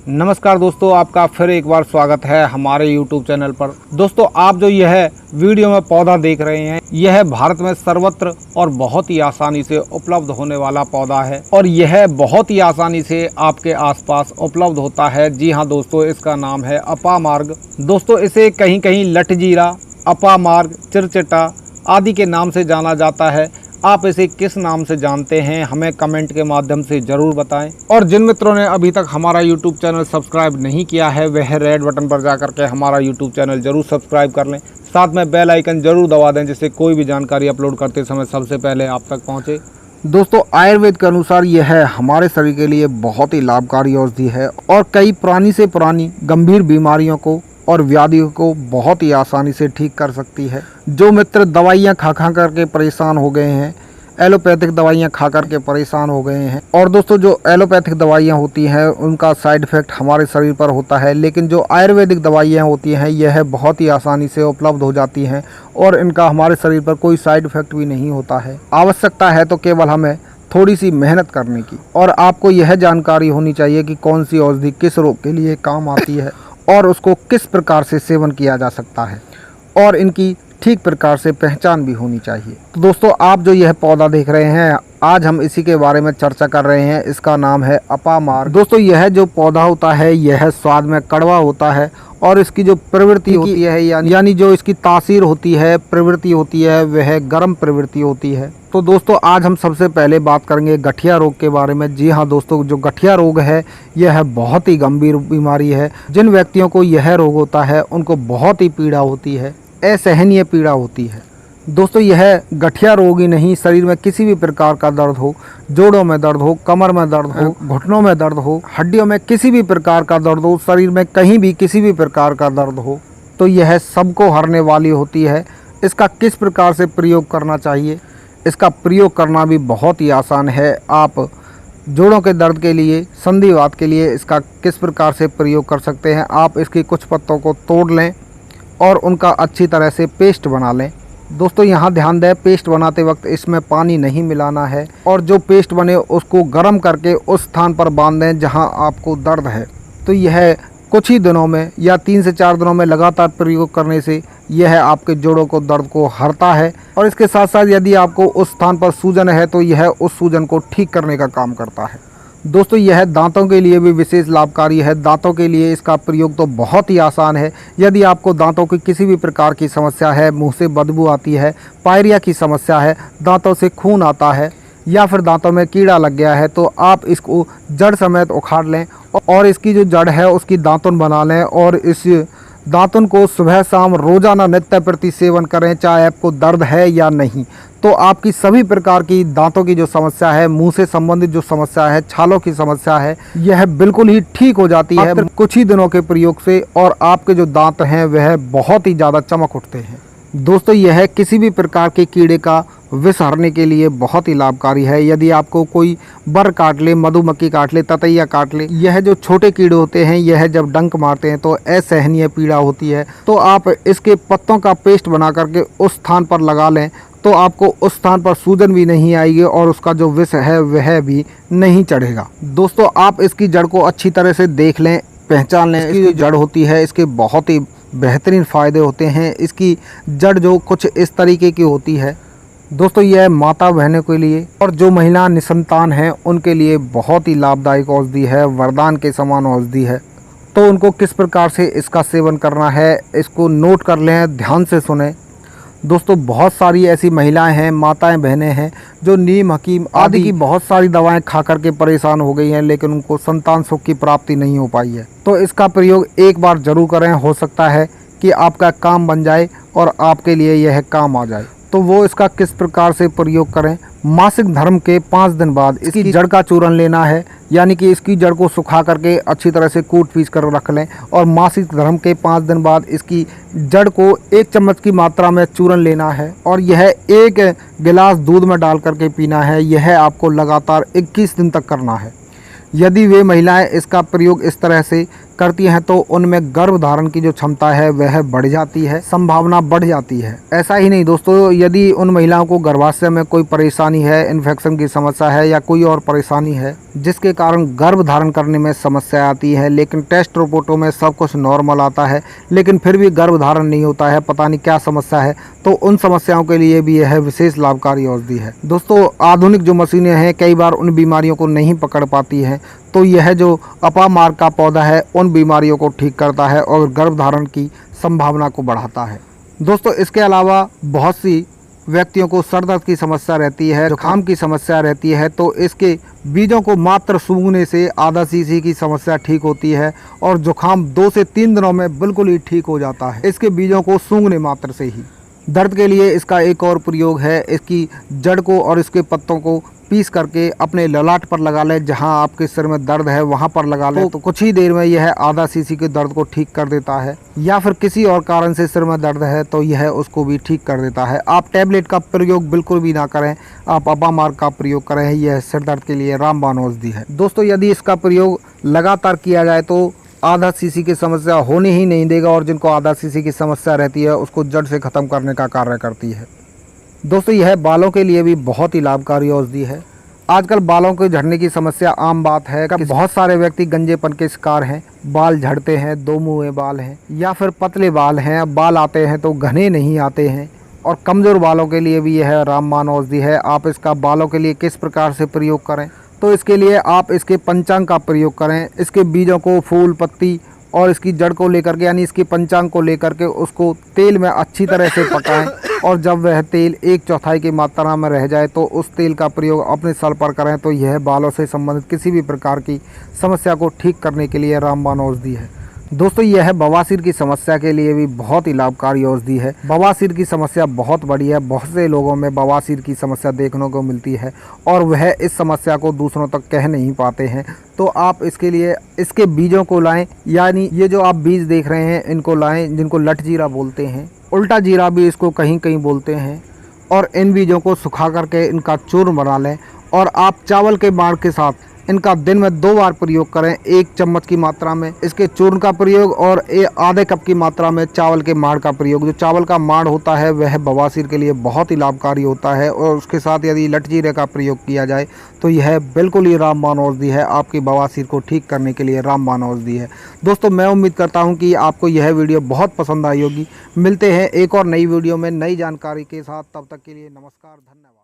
नमस्कार दोस्तों, आपका फिर एक बार स्वागत है हमारे YouTube चैनल पर। दोस्तों, आप जो यह वीडियो में पौधा देख रहे हैं, यह भारत में सर्वत्र और बहुत ही आसानी से उपलब्ध होने वाला पौधा है और यह बहुत ही आसानी से आपके आसपास उपलब्ध होता है। जी हाँ दोस्तों, इसका नाम है अपामार्ग। दोस्तों, इसे कहीं कहीं लठजीरा, अपामार्ग, चिरचिटा आदि के नाम से जाना जाता है। आप इसे किस नाम से जानते हैं, हमें कमेंट के माध्यम से ज़रूर बताएं। और जिन मित्रों ने अभी तक हमारा यूट्यूब चैनल सब्सक्राइब नहीं किया है, वह रेड बटन पर जाकर के हमारा यूट्यूब चैनल ज़रूर सब्सक्राइब कर लें। साथ में बेल आइकन ज़रूर दबा दें, जिससे कोई भी जानकारी अपलोड करते समय सबसे पहले आप तक पहुँचे। दोस्तों, आयुर्वेद के अनुसार यह हमारे शरीर के लिए बहुत ही लाभकारी औषधि है और कई पुरानी से पुरानी गंभीर बीमारियों को और व्याधियों को बहुत ही आसानी से ठीक कर सकती है। जो मित्र दवाइयाँ खा करके परेशान हो गए हैं, एलोपैथिक दवाइयाँ खा करके परेशान हो गए हैं, और दोस्तों जो एलोपैथिक दवाइयाँ होती हैं उनका साइड इफ़ेक्ट हमारे शरीर पर होता है, लेकिन जो आयुर्वेदिक दवाइयाँ होती हैं यह बहुत ही आसानी से उपलब्ध हो जाती हैं और इनका हमारे शरीर पर कोई साइड इफ़ेक्ट भी नहीं होता है। आवश्यकता है तो केवल हमें थोड़ी सी मेहनत करने की, और आपको यह जानकारी होनी चाहिए कि कौन सी औषधि किस रोग के लिए काम आती है और उसको किस प्रकार से सेवन किया जा सकता है, और इनकी ठीक प्रकार से पहचान भी होनी चाहिए। तो दोस्तों, आप जो यह पौधा देख रहे हैं, आज हम इसी के बारे में चर्चा कर रहे हैं। इसका नाम है अपामार्ग। दोस्तों, यह जो पौधा होता है यह स्वाद में कड़वा होता है और इसकी जो प्रवृत्ति होती है यानी जो इसकी तासीर होती है, प्रवृत्ति होती है, वह गर्म प्रवृत्ति होती है। तो दोस्तों, आज हम सबसे पहले बात करेंगे गठिया रोग के बारे में। जी हाँ दोस्तों, जो गठिया रोग है यह बहुत ही गंभीर बीमारी है। जिन व्यक्तियों को यह रोग होता है उनको बहुत ही पीड़ा होती है, असहनीय पीड़ा होती है। दोस्तों, यह गठिया रोग ही नहीं, शरीर में किसी भी प्रकार का दर्द हो, जोड़ों में दर्द हो, कमर में दर्द हो, घुटनों में दर्द हो, हड्डियों में किसी भी प्रकार का दर्द हो, शरीर में कहीं भी किसी भी प्रकार का दर्द हो, तो यह सबको हरने वाली होती है। इसका किस प्रकार से प्रयोग करना चाहिए, इसका प्रयोग करना भी बहुत ही आसान है। आप जोड़ों के दर्द के लिए, संधिवात के लिए इसका किस प्रकार से प्रयोग कर सकते हैं। आप इसकी कुछ पत्तों को तोड़ लें और उनका अच्छी तरह से पेस्ट बना लें। दोस्तों, यहाँ ध्यान दें, पेस्ट बनाते वक्त इसमें पानी नहीं मिलाना है, और जो पेस्ट बने उसको गर्म करके उस स्थान पर बांध दें जहाँ आपको दर्द है। तो यह कुछ ही दिनों में या 3 से 4 दिनों में लगातार प्रयोग करने से यह आपके जोड़ों को दर्द को हरता है, और इसके साथ साथ यदि आपको उस स्थान पर सूजन है तो यह उस सूजन को ठीक करने का काम करता है। दोस्तों, यह दांतों के लिए भी विशेष लाभकारी है। दांतों के लिए इसका प्रयोग तो बहुत ही आसान है। यदि आपको दांतों की किसी भी प्रकार की समस्या है, मुंह से बदबू आती है, पायरिया की समस्या है, दांतों से खून आता है, या फिर दांतों में कीड़ा लग गया है, तो आप इसको जड़ समेत उखाड़ लें और इसकी जो जड़ है उसकी दातुन बना लें, और इस दातुन को सुबह शाम रोजाना नित्य प्रति सेवन करें, चाहे आपको दर्द है या नहीं। तो आपकी सभी प्रकार की दांतों की जो समस्या है, मुंह से संबंधित जो समस्या है, छालों की समस्या है, यह बिल्कुल ही ठीक हो जाती है कुछ ही दिनों के प्रयोग से, और आपके जो दांत हैं वह बहुत ही ज़्यादा चमक उठते हैं। दोस्तों, यह किसी भी प्रकार के कीड़े का विष हरने के लिए बहुत ही लाभकारी है। यदि आपको कोई बर काट ले, मधुमक्खी काट ले, ततैया काट ले, यह जो छोटे कीड़े होते हैं यह जब डंक मारते हैं तो असहनीय पीड़ा होती है। तो आप इसके पत्तों का पेस्ट बना करके उस स्थान पर लगा लें, तो आपको उस स्थान पर सूजन भी नहीं आएगी और उसका जो विष है वह भी नहीं चढ़ेगा। दोस्तों, आप इसकी जड़ को अच्छी तरह से देख लें, पहचान लें। इसकी जो जड़ होती है इसके बहुत ही बेहतरीन फ़ायदे होते हैं। इसकी जड़ जो कुछ इस तरीके की होती है दोस्तों, यह माता बहनों के लिए और जो महिला निसंतान हैं उनके लिए बहुत ही लाभदायक औषधि है, वरदान के समान औषधि है। तो उनको किस प्रकार से इसका सेवन करना है, इसको नोट कर लें, ध्यान से सुने। दोस्तों, बहुत सारी ऐसी महिलाएं हैं, माताएं बहनें हैं जो नीम हकीम आदि की बहुत सारी दवाएं खा करके परेशान हो गई हैं, लेकिन उनको संतान सुख की प्राप्ति नहीं हो पाई है। तो इसका प्रयोग एक बार जरूर करें, हो सकता है कि आपका काम बन जाए और आपके लिए यह काम आ जाए। तो वो इसका किस प्रकार से प्रयोग करें। मासिक धर्म के 5 दिन बाद इसकी जड़ का चूरन लेना है, यानी कि इसकी जड़ को सुखा करके अच्छी तरह से कूट पीस कर रख लें, और मासिक धर्म के 5 दिन बाद इसकी जड़ को 1 चम्मच की मात्रा में चूरन लेना है, और यह 1 गिलास दूध में डाल करके पीना है। यह आपको लगातार 21 दिन तक करना है। यदि वे महिलाएं इसका प्रयोग इस तरह से करती हैं तो उनमें गर्भ धारण की जो क्षमता है वह बढ़ जाती है, संभावना बढ़ जाती है। ऐसा ही नहीं दोस्तों, यदि उन महिलाओं को गर्भाशय में कोई परेशानी है, इन्फेक्शन की समस्या है या कोई और परेशानी है जिसके कारण गर्भ धारण करने में समस्या आती है, लेकिन टेस्ट रिपोर्टों में सब कुछ नॉर्मल आता है लेकिन फिर भी गर्भ धारण नहीं होता है, पता नहीं क्या समस्या है, तो उन समस्याओं के लिए भी यह विशेष लाभकारी औषधि है। दोस्तों, आधुनिक जो मशीनें हैं कई बार उन बीमारियों को नहीं पकड़ पाती हैं, तो यह जो अपामार्ग का पौधा है उन बीमारियों को ठीक करता है और गर्भधारण की संभावना को बढ़ाता है। दोस्तों, इसके अलावा बहुत सी व्यक्तियों को सर दर्द की समस्या रहती है, जुकाम की समस्या रहती है, तो इसके बीजों को मात्र सूंघने से आधा सीसी की समस्या ठीक होती है और जुकाम 2 से 3 दिनों में बिल्कुल ही ठीक हो जाता है, इसके बीजों को सूंघने मात्र से ही। दर्द के लिए इसका एक और प्रयोग है, इसकी जड़ को और इसके पत्तों को पीस करके अपने ललाट पर लगा लें, जहां आपके सिर में दर्द है वहां पर लगा लें तो कुछ ही देर में यह आधा सीसी के दर्द को ठीक कर देता है। या फिर किसी और कारण से सिर में दर्द है तो यह उसको भी ठीक कर देता है। आप टैबलेट का प्रयोग बिल्कुल भी ना करें, आप अपामार्ग का प्रयोग करें, यह सिर दर्द के लिए रामबाण औषधि है। दोस्तों, यदि इसका प्रयोग लगातार किया जाए तो आधा सीसी की समस्या होने ही नहीं देगा और जिनको आधा सीसी की समस्या रहती है उसको जड़ से ख़त्म करने का कार्य करती है। दोस्तों, यह बालों के लिए भी बहुत ही लाभकारी औषधि है। आजकल बालों के झड़ने की समस्या आम बात है कि बहुत सारे व्यक्ति गंजेपन के शिकार हैं, बाल झड़ते हैं, दो मुँहे बाल हैं या फिर पतले बाल हैं, बाल आते हैं तो घने नहीं आते हैं, और कमज़ोर बालों के लिए भी यह रामबाण औषधि है। आप इसका बालों के लिए किस प्रकार से प्रयोग करें, तो इसके लिए आप इसके पंचांग का प्रयोग करें। इसके बीजों को, फूल, पत्ती और इसकी जड़ को लेकर के यानी इसकी पंचांग को लेकर के उसको तेल में अच्छी तरह से पकाएं और जब वह तेल 1/4 की मात्रा में रह जाए तो उस तेल का प्रयोग अपने सर पर करें, तो यह बालों से संबंधित किसी भी प्रकार की समस्या को ठीक करने के लिए रामबाण औषधि है। दोस्तों, यह बवासीर की समस्या के लिए भी बहुत ही लाभकारी औषधि है। बवासीर की समस्या बहुत बड़ी है, बहुत से लोगों में बवासीर की समस्या देखने को मिलती है और वह इस समस्या को दूसरों तक कह नहीं पाते हैं, तो आप इसके लिए इसके बीजों को लाएं, यानी ये जो आप बीज देख रहे हैं इनको लाएं, जिनको लठ जीरा बोलते हैं, उल्टा जीरा भी इसको कहीं कहीं बोलते हैं, और इन बीजों को सुखा करके इनका चूर्ण बना लें और आप चावल के माड़ के साथ इनका दिन में 2 बार प्रयोग करें। 1 चम्मच की मात्रा में इसके चूर्ण का प्रयोग और आधे कप की मात्रा में चावल के माड़ का प्रयोग। जो चावल का माड़ होता है वह बवासीर के लिए बहुत ही लाभकारी होता है और उसके साथ यदि लठजीरे का प्रयोग किया जाए तो यह बिल्कुल ही रामबाण औषधि है, आपकी बवासीर को ठीक करने के लिए रामबाण औषधि है। दोस्तों, मैं उम्मीद करता हूँ कि आपको यह वीडियो बहुत पसंद आई होगी। मिलते हैं एक और नई वीडियो में नई जानकारी के साथ, तब तक के लिए नमस्कार, धन्यवाद।